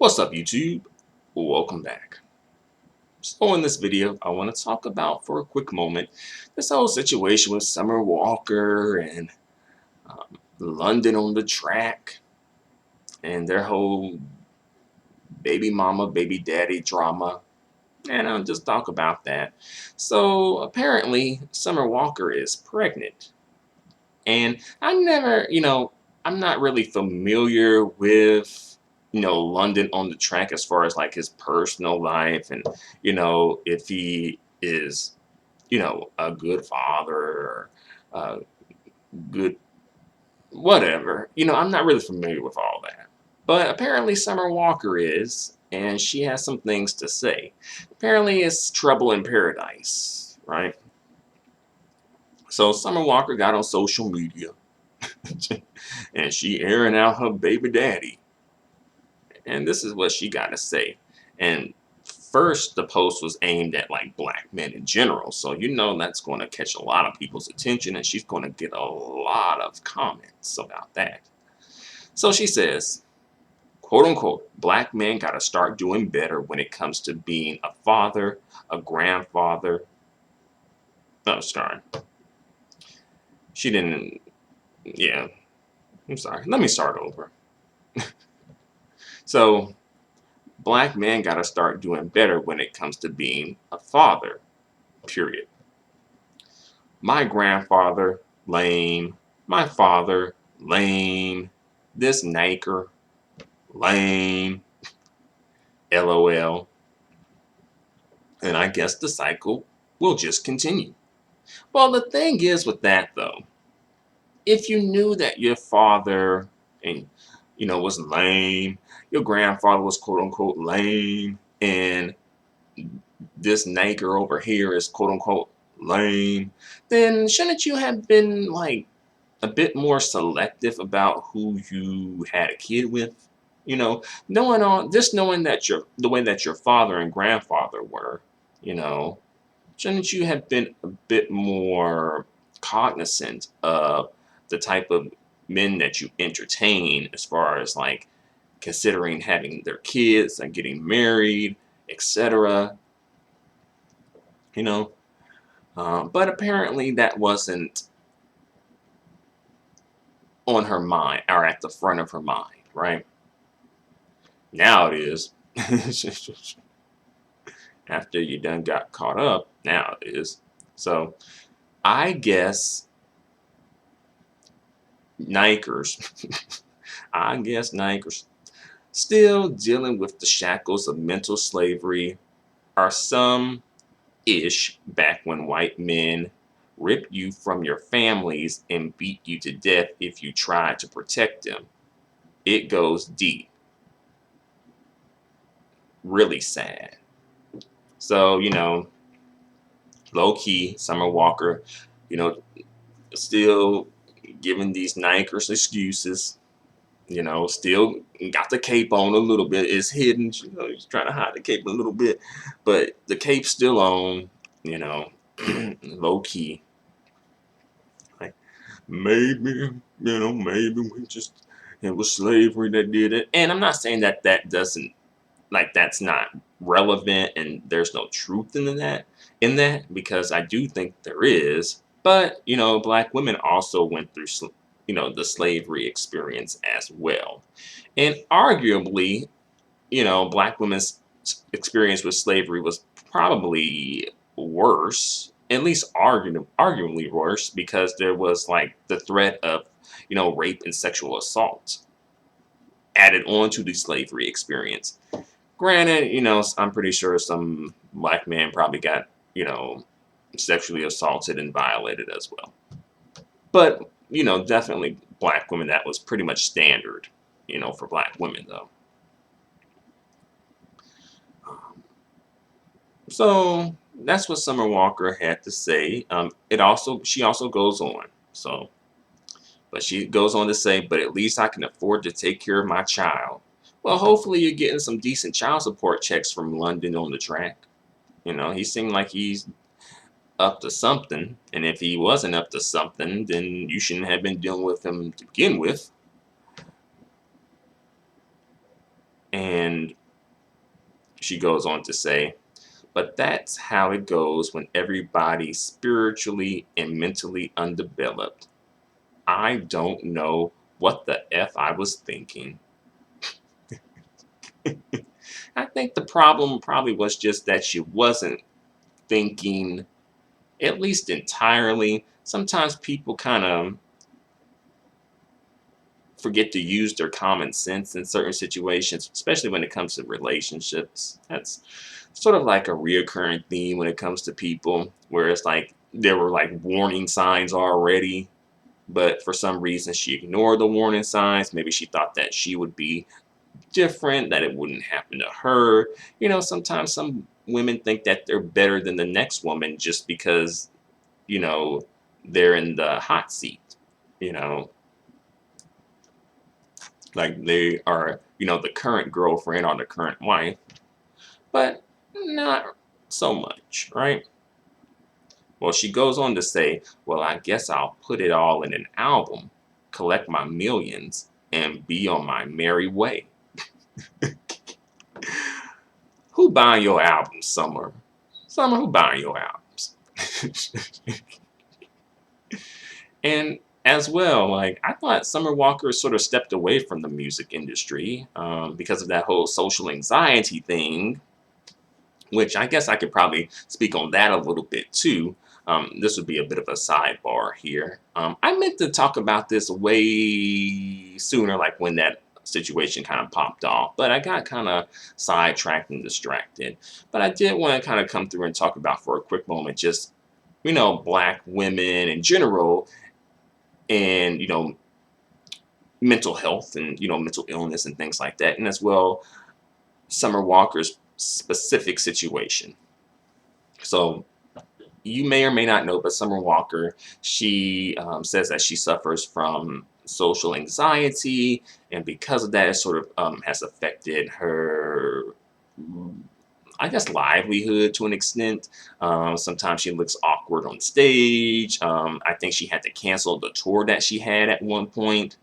What's up, YouTube? Welcome back. So in this video, I want to talk about for a quick moment this whole situation with Summer Walker and London on the track and their whole baby mama, baby daddy drama. And I'll just talk about that. So apparently, Summer Walker is pregnant. And I never, I'm not really familiar with, London on the track as far as like his personal life and, if he is, a good father or a good whatever. I'm not really familiar with all that. But apparently Summer Walker is, and she has some things to say. Apparently it's trouble in paradise, right? So Summer Walker got on social media and she airing out her baby daddy. And this is what she got to say. And first, the post was aimed at like black men in general. So that's going to catch a lot of people's attention, and she's going to get a lot of comments about that. So she says, quote unquote, black men got to start doing better when it comes to being a father, a grandfather. Oh, sorry. She didn't, yeah, I'm sorry. Let me start over. So, black men got to start doing better when it comes to being a father, period. My grandfather, lame. My father, lame. This naker, lame. LOL. And I guess the cycle will just continue. Well, the thing is with that, though, if you knew that your father and was lame, your grandfather was quote unquote lame, and this nigger over here is quote unquote lame, then shouldn't you have been like a bit more selective about who you had a kid with? Knowing that the way that your father and grandfather were, you know, shouldn't you have been a bit more cognizant of the type of men that you entertain as far as like considering having their kids and getting married, etc. You know, but apparently that wasn't on her mind or at the front of her mind, right? Now it is. After you done got caught up, now it is. So I guess Nikers, I guess Nikers still dealing with the shackles of mental slavery are some ish back when white men ripped you from your families and beat you to death if you tried to protect them. It goes deep. Really sad. So, low key, Summer Walker, you know, still giving these Nikers excuses. Still got the cape on a little bit. It's hidden. He's trying to hide the cape a little bit, but the cape's still on. You know, low key. Like maybe we just it was slavery that did it. And I'm not saying that doesn't that's not relevant and there's no truth in that because I do think there is. But black women also went through the slavery experience as well, and arguably black women's experience with slavery was probably worse, at least arguably worse, because there was like the threat of rape and sexual assault added on to the slavery experience. Granted, I'm pretty sure some black man probably got, sexually assaulted and violated as well. But, definitely black women, that was pretty much standard, for black women though. So that's what Summer Walker had to say. She also goes on. But she goes on to say, but at least I can afford to take care of my child. Well, hopefully you're getting some decent child support checks from London on the track. He seemed like he's up to something. And if he wasn't up to something, then you shouldn't have been dealing with him to begin with. And And she goes on to say, but that's how it goes when everybody's spiritually and mentally undeveloped. I don't know what the F I was thinking. I think the problem probably was just that she wasn't thinking, at least entirely. Sometimes people kind of forget to use their common sense in certain situations, especially when it comes to relationships. That's sort of like a reoccurring theme when it comes to people, where it's like there were like warning signs already, but for some reason she ignored the warning signs. Maybe she thought that she would be different, that it wouldn't happen to her. Sometimes some women think that they're better than the next woman just because, you know, they're in the hot seat, you know, like they are, the current girlfriend or the current wife, but not so much, right? Well, she goes on to say, well, I guess I'll put it all in an album, collect my millions, and be on my merry way. Who buying your albums, Summer? Summer, who buying your albums? And as well, like, I thought Summer Walker sort of stepped away from the music industry because of that whole social anxiety thing, which I guess I could probably speak on that a little bit too. This would be a bit of a sidebar here. I meant to talk about this way sooner, like when that situation kind of popped off, but I got kind of sidetracked and distracted. But I did want to kind of come through and talk about for a quick moment just, Black women in general and, mental health and, mental illness and things like that. And as well, Summer Walker's specific situation. So you may or may not know, but Summer Walker, she says that she suffers from social anxiety, and because of that, it sort of has affected her, I guess, livelihood to an extent. Sometimes she looks awkward on stage. I think she had to cancel the tour that she had at one point.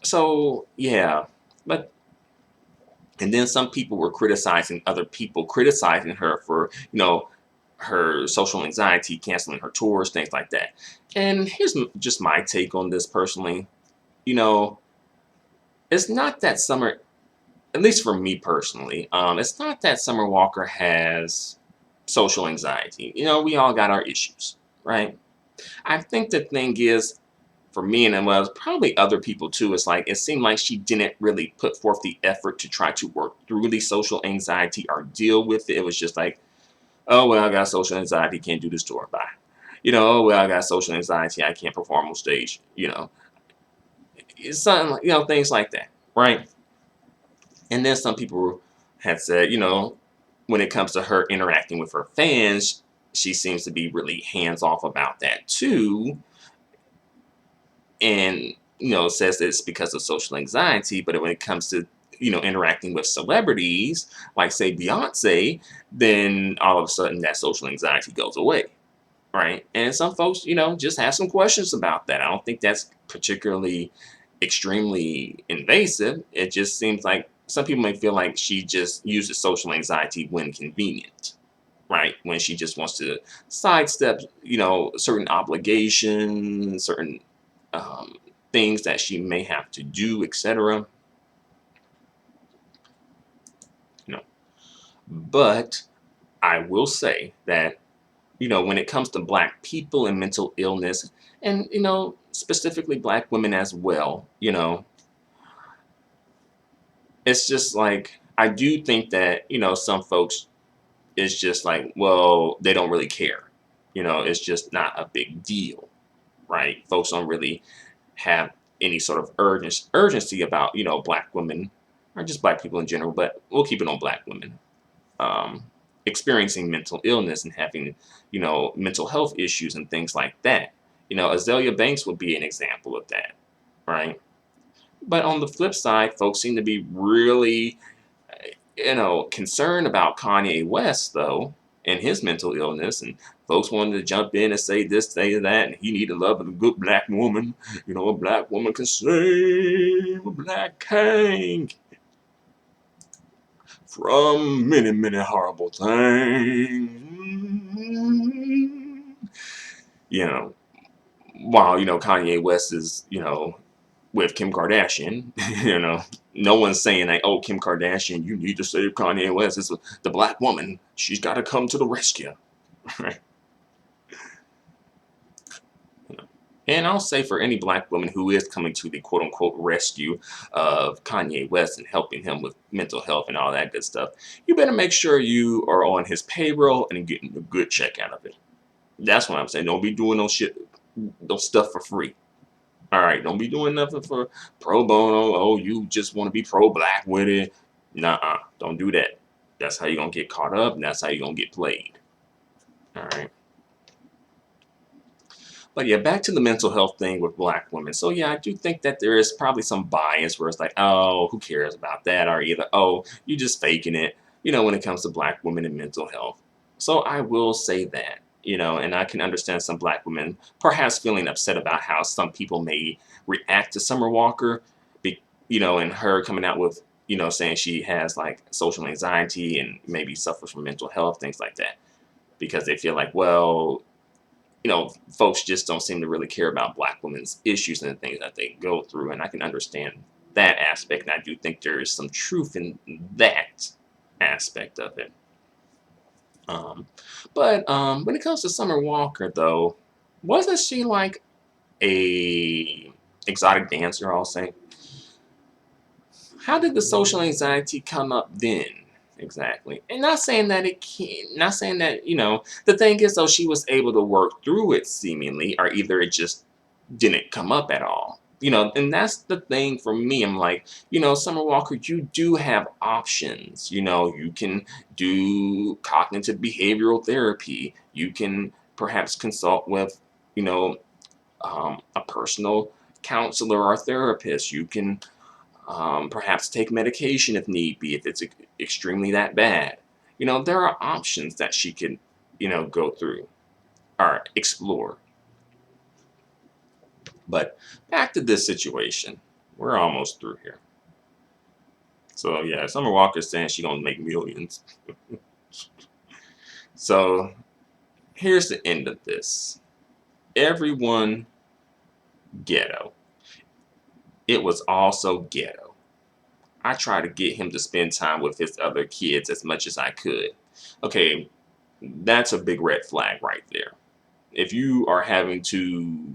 So yeah, but and then some people were criticizing other people, criticizing her for, her social anxiety, canceling her tours, things like that. And here's just my take on this personally. You know, it's not that Summer, at least for me personally, it's not that Summer Walker has social anxiety. We all got our issues, right? I think the thing is, for me and it was probably other people too, it's like it seemed like she didn't really put forth the effort to try to work through the social anxiety or deal with it. It was just like, oh well, I got social anxiety, can't do this tour, bye. Oh well, I got social anxiety, I can't perform on stage. It's something like, things like that, right? And then some people had said, when it comes to her interacting with her fans, she seems to be really hands off about that too. And says that it's because of social anxiety, but when it comes to interacting with celebrities like say Beyonce, then all of a sudden that social anxiety goes away, right? And some folks just have some questions about that. I don't think that's particularly extremely invasive. It just seems like some people may feel like she just uses social anxiety when convenient, right? When she just wants to sidestep certain obligations, certain um, things that she may have to do, etc. You know, but I will say that when it comes to Black people and mental illness, and specifically Black women as well, it's just like I do think that some folks, it's just like, well, they don't really care. It's just not a big deal, right? Folks don't really have any sort of urgency about Black women or just Black people in general, but we'll keep it on Black women um, experiencing mental illness and having mental health issues and things like that. Azalea Banks would be an example of that, right? But on the flip side, folks seem to be really concerned about Kanye West though and his mental illness, and folks wanted to jump in and say this, say that, and he need the love of a good Black woman. A Black woman can save a Black king. from many, many horrible things. You know, while, Kanye West is, with Kim Kardashian, no one's saying like, oh, Kim Kardashian, you need to save Kanye West. It's the black woman. She's got to come to the rescue. Right? And I'll say for any black woman who is coming to the quote unquote rescue of Kanye West and helping him with mental health and all that good stuff, you better make sure you are on his payroll and getting a good check out of it. That's what I'm saying. Don't be doing no shit, no stuff for free. All right, don't be doing nothing for pro bono. Oh, you just want to be pro-black with it. Nuh-uh, don't do that. That's how you're going to get caught up, and that's how you're going to get played. All right. But yeah, back to the mental health thing with black women. So yeah, I do think that there is probably some bias where it's like, oh, who cares about that? Or either, oh, you just faking it, when it comes to black women and mental health. So I will say that, and I can understand some black women perhaps feeling upset about how some people may react to Summer Walker, and her coming out with, saying she has like social anxiety and maybe suffers from mental health, things like that. Because they feel like, well, folks just don't seem to really care about black women's issues and the things that they go through. And I can understand that aspect. And I do think there is some truth in that aspect of it. But when it comes to Summer Walker, though, wasn't she like a exotic dancer, I'll say? How did the social anxiety come up then? Exactly. And not saying that it can't, not saying that, the thing is, though, she was able to work through it seemingly, or either it just didn't come up at all. And that's the thing for me. I'm like, Summer Walker, you do have options. You can do cognitive behavioral therapy. You can perhaps consult with, a personal counselor or therapist. You can perhaps take medication if need be, if it's extremely that bad. There are options that she can, go through or explore. But back to this situation. We're almost through here. So yeah, Summer Walker's saying she's gonna make millions. So here's the end of this. Everyone ghetto. It was also ghetto. I tried to get him to spend time with his other kids as much as I could. Okay, that's a big red flag right there. If you are having to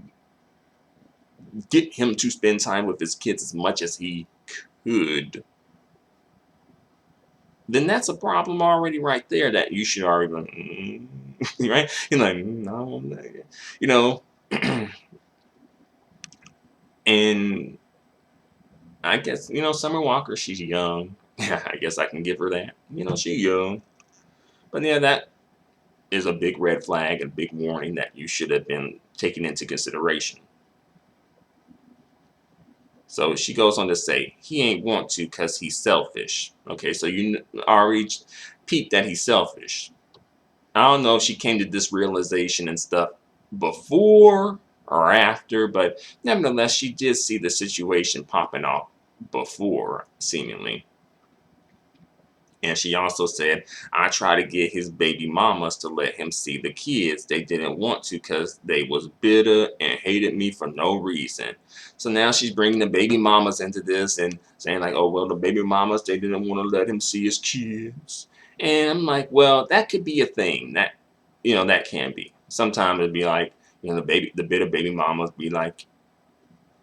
get him to spend time with his kids as much as he could, then that's a problem already right there that you should already be right? You're like, no, and I guess, Summer Walker, she's young. I guess I can give her that. She's young. But yeah, that is a big red flag, a big warning that you should have been taken into consideration. So she goes on to say, he ain't want to because he's selfish. Okay, so you already peeped that he's selfish. I don't know if she came to this realization and stuff before or after, but nevertheless, she did see the situation popping off before, seemingly. And she also said, I try to get his baby mamas to let him see the kids. They didn't want to because they was bitter and hated me for no reason. So now she's bringing the baby mamas into this and saying like, oh, well, the baby mamas, they didn't want to let him see his kids. And I'm like, well, that could be a thing. That, that can be. Sometimes it'd be like, the bitter baby mamas be like,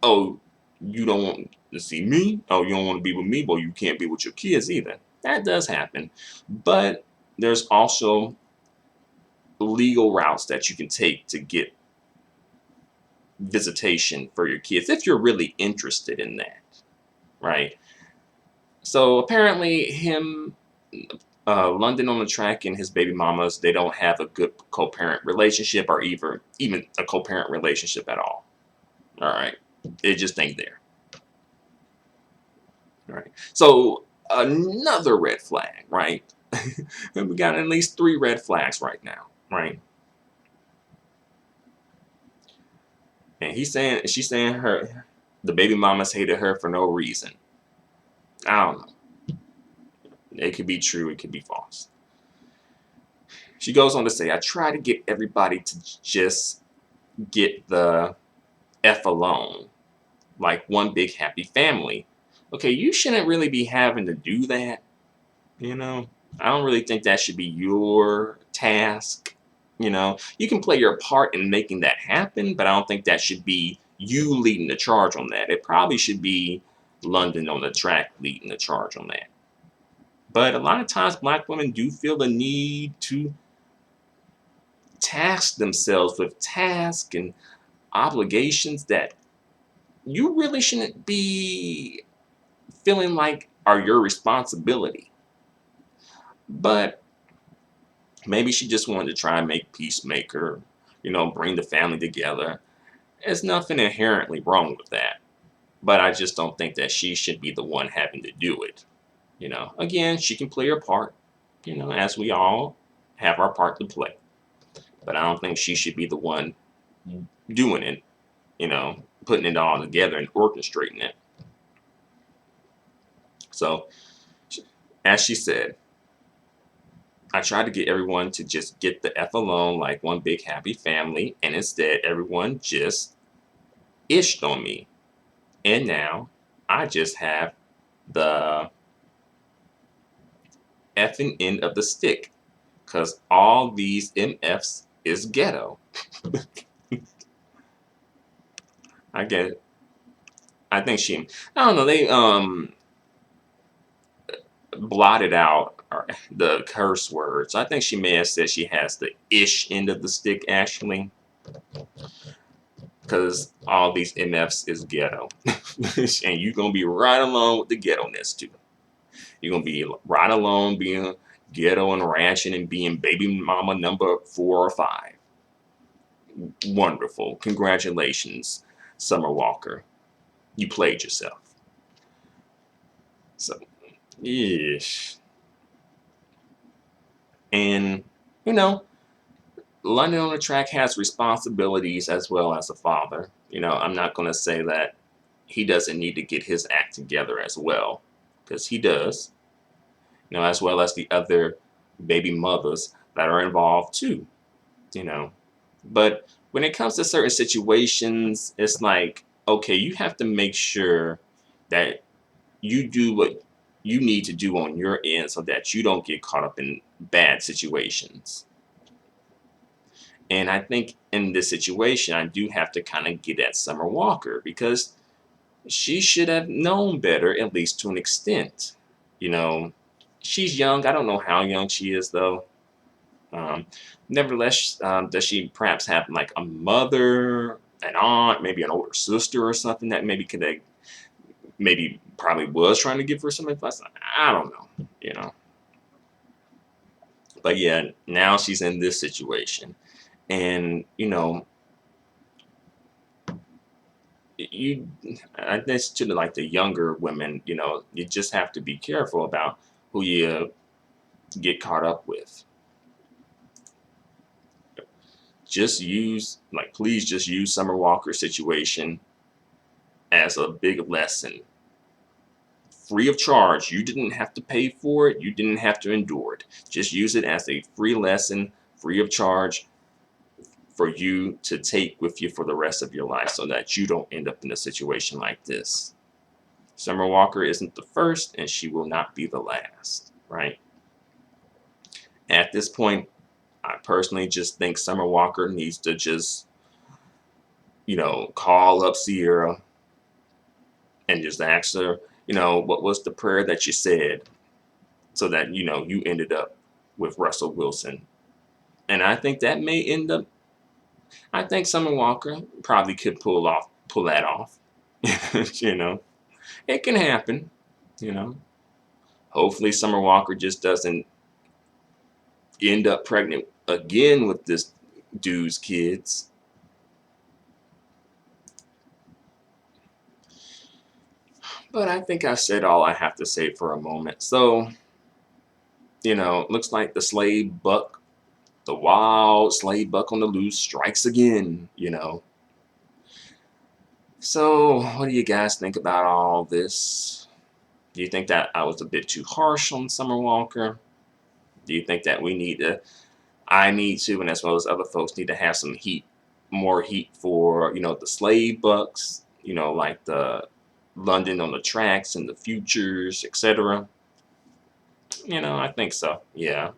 oh, you don't want to see me? Oh, you don't want to be with me? Well, you can't be with your kids either. That does happen. But there's also legal routes that you can take to get visitation for your kids if you're really interested in that, right? So apparently him, London on the Track and his baby mamas, they don't have a good co-parent relationship or even a co-parent relationship at all. All right. It just ain't there. All right. So another red flag, right? We got at least 3 red flags right now, right? And she's saying the baby mamas hated her for no reason. I don't know. It could be true, it could be false. She goes on to say, I try to get everybody to just get the F alone, like one big happy family. Okay, you shouldn't really be having to do that, you know? I don't really think that should be your task. You can play your part in making that happen, but I don't think that should be you leading the charge on that. It probably should be London on the track leading the charge on that. But a lot of times, black women do feel the need to task themselves with tasks and obligations that you really shouldn't be feeling like are your responsibility. But maybe she just wanted to try and make peacemaker, bring the family together. There's nothing inherently wrong with that. But I just don't think that she should be the one having to do it. Again, she can play her part, as we all have our part to play. But I don't think she should be the one doing it, putting it all together and orchestrating it. So, as she said, I tried to get everyone to just get the F alone like one big happy family, and instead everyone just ished on me. And now I just have the effing end of the stick because all these MFs is ghetto. I get it. I think I don't know, they blotted out the curse words. I think she may have said she has the ish end of the stick actually, because all these MFs is ghetto. And you're going to be right along with the ghetto-ness too. You're going to be right along being ghetto and ratchet and being baby mama number 4 or 5. Wonderful. Congratulations, Summer Walker. You played yourself. So, ish. And, London on the Track has responsibilities as well as a father. I'm not going to say that he doesn't need to get his act together as well, because he does, as well as the other baby mothers that are involved too, But when it comes to certain situations, it's like, okay, you have to make sure that you do what you need to do on your end so that you don't get caught up in bad situations. And I think in this situation, I do have to kind of get at Summer Walker because she should have known better, at least to an extent. She's young. I don't know how young she is, though. Um, Nevertheless, does she perhaps have like a mother, an aunt, maybe an older sister or something that maybe could have, maybe probably was trying to give her some advice? I don't know. But yeah, now she's in this situation. And, you I think to the younger women, you just have to be careful about who you get caught up with. Please just use Summer Walker's situation as a big lesson. Free of charge. You didn't have to pay for it. You didn't have to endure it. Just use it as a free lesson, free of charge, for you to take with you for the rest of your life so that you don't end up in a situation like this. Summer Walker isn't the first, and she will not be the last, right? At this point, I personally just think Summer Walker needs to just, call up Sierra and just ask her, what was the prayer that you said so that, you ended up with Russell Wilson. And I think that may end up, I think Summer Walker probably could pull that off. It can happen, you know. Hopefully Summer Walker just doesn't end up pregnant again with this dude's kids. But I think I said all I have to say for a moment. So, looks like the slave buck, the wild slave buck on the loose strikes again. So, what do you guys think about all this? Do you think that I was a bit too harsh on Summer Walker? Do you think that I need to, and as well as other folks need to have some heat, more heat for, the slave bucks, like the London on the tracks and the futures, etc. I think so. Yeah.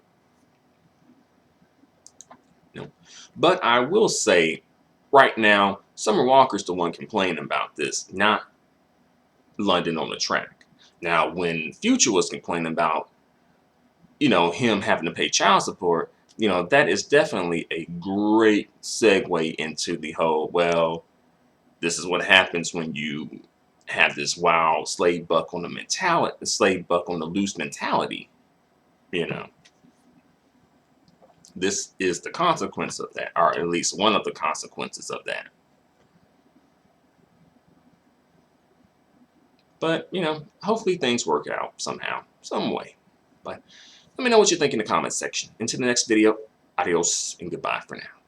You know. But I will say, right now, Summer Walker's the one complaining about this, not London on the track. Now, when Future was complaining about, him having to pay child support, that is definitely a great segue into the whole, well, this is what happens when you have this wild slave buck on the loose mentality, you know. This is the consequence of that, or at least one of the consequences of that. But, hopefully things work out somehow, some way. But let me know what you think in the comments section. Until the next video, adios and goodbye for now.